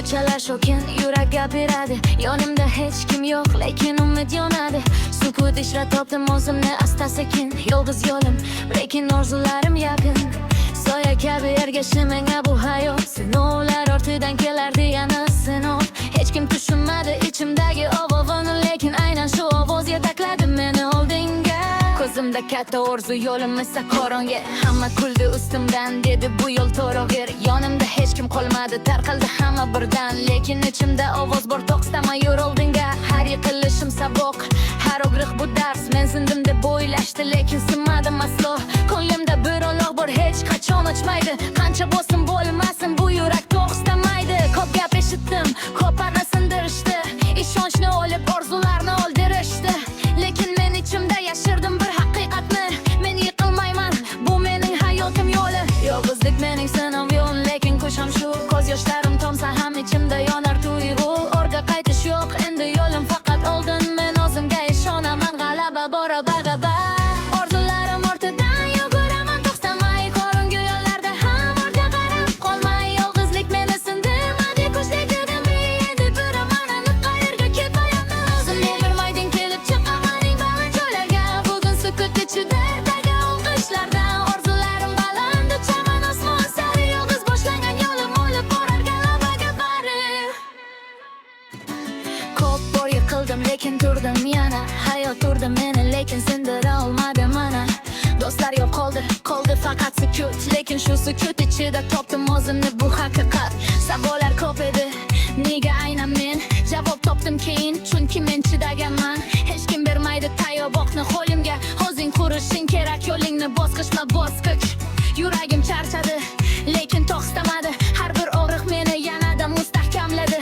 Kechalar shokin, yurak gapiradi. Yonimda hech kim yo'q, lekin umid yonadi. Sukut ichra topdim o'zimni asta-sekin. Yolg'iz yo'lim, lekin orzularim yaqin. Soya kabi ergashi menga bu hayot. Sinovlar ortidan kelardi yana sinov. Hech kim tushunmadi ichimdagi ovovini, lekin aynan shu ovoz yetakladi meni oldinga. Ko'zimda katta orzu, yo'lim esa qorong'i. Hamma kuldi ustimdan, dedi bu yo'l to'g'ri. Yonimda hech kim qolmadi, tarqaldi hamma birdan. Lekin ichimda ovoz bor, to'xtama yur oldinga. Har yiqilishim saboq, har og'riq bu dars. Men sindim deb o'ylashdi, lekin sinmadim aslo. Ko'nglimda bir oloq bor, hech qachon ochmaydi. Qancha bo'lsin bo'lmasin, bu yurak to'xtamaydi. Ko'p gap eshitdim, ko'p parna sindirishdi. Ishonchni olib orzularni oldirishdi. Lekin men ichimda yashirdim bir haqiqatni. Men yiqilmayman, bu mening hayotim yo'li. Yolg'izlik mening sinov yo'lim, lekin ko'sham shu. Ko'z yoshlarim tomsa ham ichimda yonar tuyg'u. Orqa qaytish yo'q, endi yo'lim faqat oldin. Men o'zimga ishonaman, g'alaba bora bag'aba. Orzularim ortidan yuguraman, to'xtamay. Qorong'u yo'llarda ham ortga qarab qolmay. Yolg'izlik meni sindirmadi, kuchli dedim. Endi biraman, aniq qayerga ketayapman. O'zimga bermayding kelib chiqamaning baland joylarga. Bugun sukut ichida dagi olqishlardan. Orzularim baland, uchaman osmon sari. Yolg'iz boshlangan yo'lim olib borar g'alabaga bari. Ko'p bor yiqildim, lekin turdim yana. Hayot urdi meni, lekin sindira olmadim mana. Do'stlar yo'q qoldi faqat sukut. Lekin shu sukut ichida topdim o'zimni, bu haqiqat. Savollar ko'p edi, nega aynan men? Javob topdim keyin, chunki men chidaganman. Hech kim bermaydi tayoqni qo'limga. O'zing qurishing kerak yo'lingni bosqich-bosqich. Yuragim charchadi, lekin to'xtamadi. Har bir og'riq meni yanada mustahkamladi.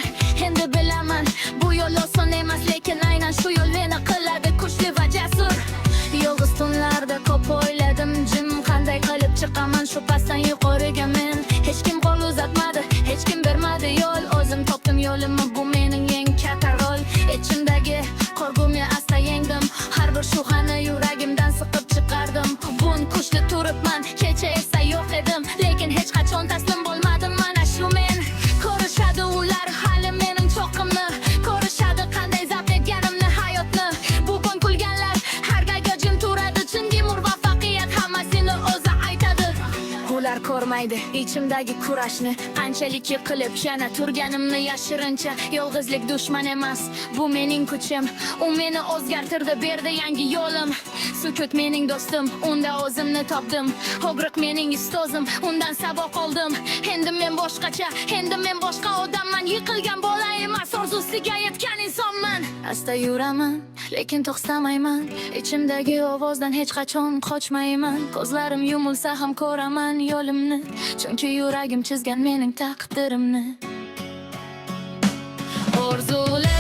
Endi bilaman, bu yo'l oson emas, lekin aynan shu yo'l meni qiladi kuchli va jasur. Yolg'iz tunlarda ko'p o'yladim, jim qanday qilib chiqaman shu pastdan yuqoriga men. Hech kim qo'l uzatmadi, hech kim bermadi yo'l. O'zim topdim yo'limni, bu mening eng katta rol. Ichimdagi qo'rquvimni asta yengdim, har bir shubhani yuragimdan siqib chiqardim. Bugun kuchli turibman, kecha esa yo'q edim, lekin hech qachon taslim bo'lmadim. Mana shu men. Ko'rishadi ular hali mening cho'qqimni, ko'rishadi qanday zabt etganimni hayotni. Bugun kulganlar har galga jim turadi, chunki muvaffaqiyat hammasini o'zi aytadi. Ular ko'rmaydi ichimdagi kurashni, qanchalik yiqilib yana turganimni yashirincha. Yolg'izlik dushman emas, bu mening kuchim. U meni o'zgartirdi, berdi yangi yo'lim. Sukut mening do'stim, unda o'zimni topdim. Og'riq mening ustozim, undan saboq oldim. Endi men boshqacha, endi men boshqa odamman. Yiqilgan bola emas, orzusiga yetgan insonman. Asta yuraman, lekin to'xtamayman. Ichimdagi ovozdan hech qachon qochmayman. Ko'zlarim yumilsa ham ko'raman yo'limni, chunki yuragim chizgan mening taqdirimni. Orzular